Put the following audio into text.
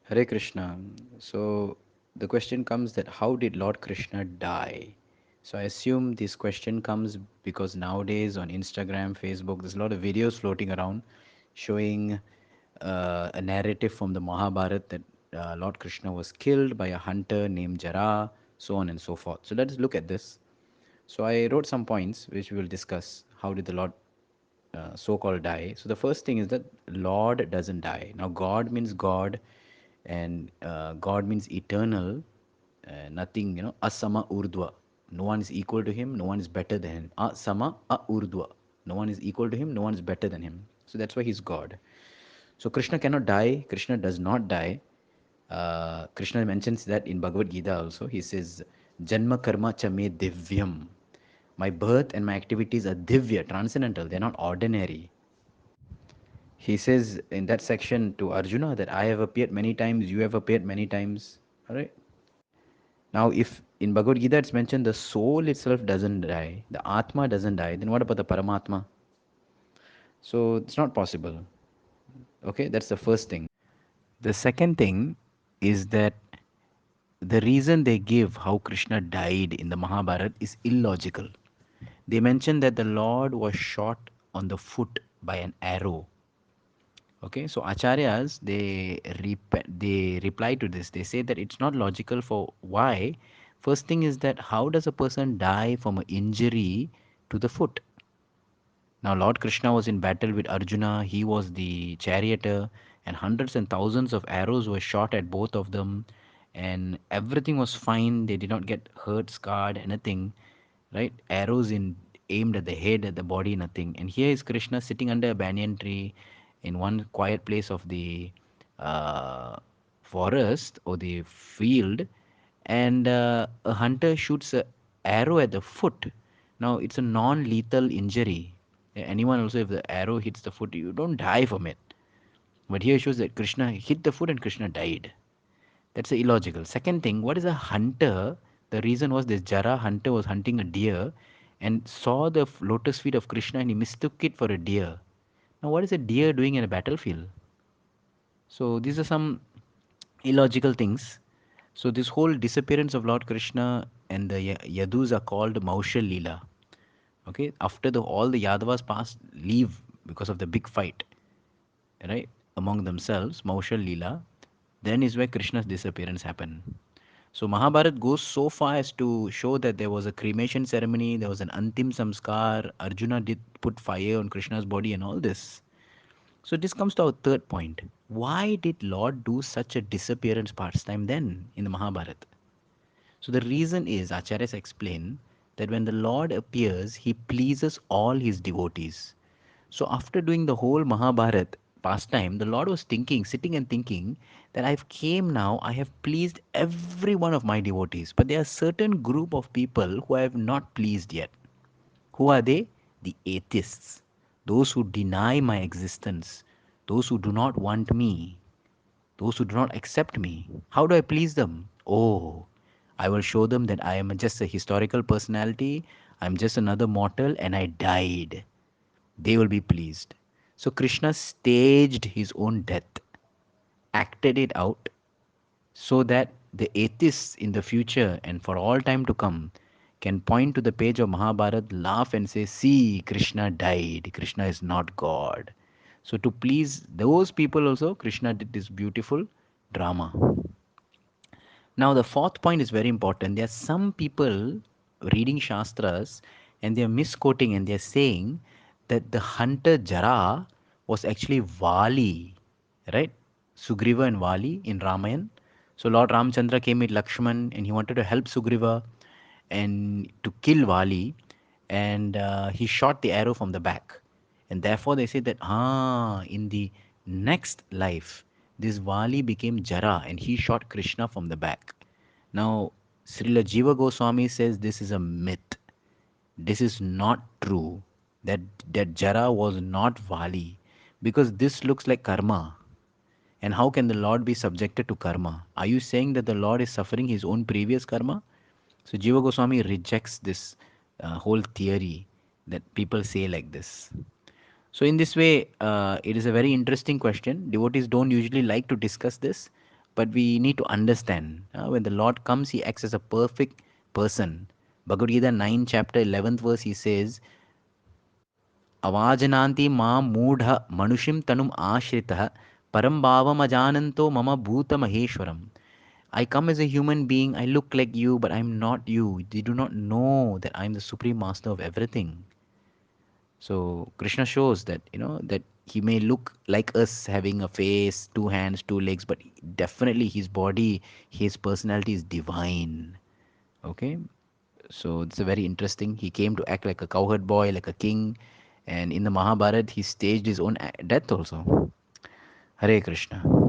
Hare Krishna. So the question comes that how did Lord Krishna die? So I assume this question comes because nowadays on Instagram, Facebook, there's a lot of videos floating around showing a narrative from the Mahabharata that Lord Krishna was killed by a hunter named Jara, so on and so forth. So let's look at this. So I wrote some points which we will discuss. How did the Lord so-called die? So the first thing is that Lord doesn't die. Now God means God, and God means eternal. Nothing, asama urdhva. No one is equal to him. No one is better than him. Asama urdhva. No one is equal to him. No one is better than him. So that's why he's God. So Krishna cannot die. Krishna does not die. Krishna mentions that in Bhagavad Gita also. He says, Janma karma cha me divyam. My birth and my activities are divya, transcendental. They're not ordinary. He says in that section to Arjuna that I have appeared many times, you have appeared many times. All right. Now, if in Bhagavad Gita it's mentioned the soul itself doesn't die, the Atma doesn't die, then what about the Paramatma? So it's not possible. Okay, that's the first thing. The second thing is that the reason they give how Krishna died in the Mahabharata is illogical. They mention that the Lord was shot on the foot by an arrow. Okay, so acharyas they reply to this. They say that it's not logical for why. First thing is that how does a person die from an injury to the foot? Now, Lord Krishna was in battle with Arjuna. He was the charioteer, and hundreds and thousands of arrows were shot at both of them, and everything was fine. They did not get hurt, scarred, anything, right? Arrows in aimed at the head, at the body, nothing. And here is Krishna sitting under a banyan tree in one quiet place of the uh, forest or the field, and a hunter shoots a arrow at the foot. Now it's a non-lethal injury. Anyone also, if the arrow hits the foot, you don't die from it. But here it shows that Krishna hit the foot and Krishna died. That's illogical. Second thing, what is a hunter? The reason was this Jara hunter was hunting a deer and saw the lotus feet of Krishna and he mistook it for a deer. Now, what is a deer doing in a battlefield? So these are some illogical things. So this whole disappearance of Lord Krishna and the Yadus are called Maushal Leela. Okay, after all the Yadavas pass leave because of the big fight, right, among themselves, Maushal Leela, then is where Krishna's disappearance happened. So Mahabharat goes so far as to show that there was a cremation ceremony, there was an Antim Samskar, Arjuna did put fire on Krishna's body and all this. So this comes to our third point. Why did Lord do such a disappearance pastime then in the Mahabharata? So the reason is, Acharyas explain that when the Lord appears, he pleases all his devotees. So after doing the whole Mahabharat pastime, the Lord was thinking, sitting and thinking that I've came now, I have pleased every one of my devotees. But there are certain group of people who I have not pleased yet. Who are they? The atheists. Those who deny my existence. Those who do not want me. Those who do not accept me. How do I please them? Oh, I will show them that I am just a historical personality, I'm just another mortal, and I died. They will be pleased. So Krishna staged his own death, acted it out, so that the atheists in the future and for all time to come can point to the page of Mahabharata, laugh, and say, see, Krishna died. Krishna is not God. So, to please those people also, Krishna did this beautiful drama. Now, the fourth point is very important. There are some people reading Shastras and they are misquoting and they are saying that the hunter Jara was actually Vali, right? Sugriva and Vali in Ramayan. So, Lord Ramchandra came with Lakshman and he wanted to help Sugriva and to kill Vali, and he shot the arrow from the back. And therefore, they say that in the next life, this Vali became Jara and he shot Krishna from the back. Now, Srila Jiva Goswami says this is a myth. This is not true. That Jara was not Vali, because this looks like karma. And how can the Lord be subjected to karma? Are you saying that the Lord is suffering his own previous karma? So Jiva Goswami rejects this whole theory that people say like this. So in this way, it is a very interesting question. Devotees don't usually like to discuss this, But we need to understand when the Lord comes, He acts as a perfect person. Bhagavad Gita 9, chapter 11th verse, He says, अवाजनान्ति मां मूढ़ मनुषिं तनुम आश्रितः परम भावम अजानन्तो मम भूतमहेश्वरम. I come as a human being, I look like you, but I'm not you. They do not know that I'm the supreme master of everything. So Krishna shows that, that he may look like us having a face, two hands, two legs, but definitely his body, his personality is divine. Okay? So it's a very interesting. He came to act like a cowherd boy, like a king, and in the Mahabharata, he staged his own death also. Hare Krishna.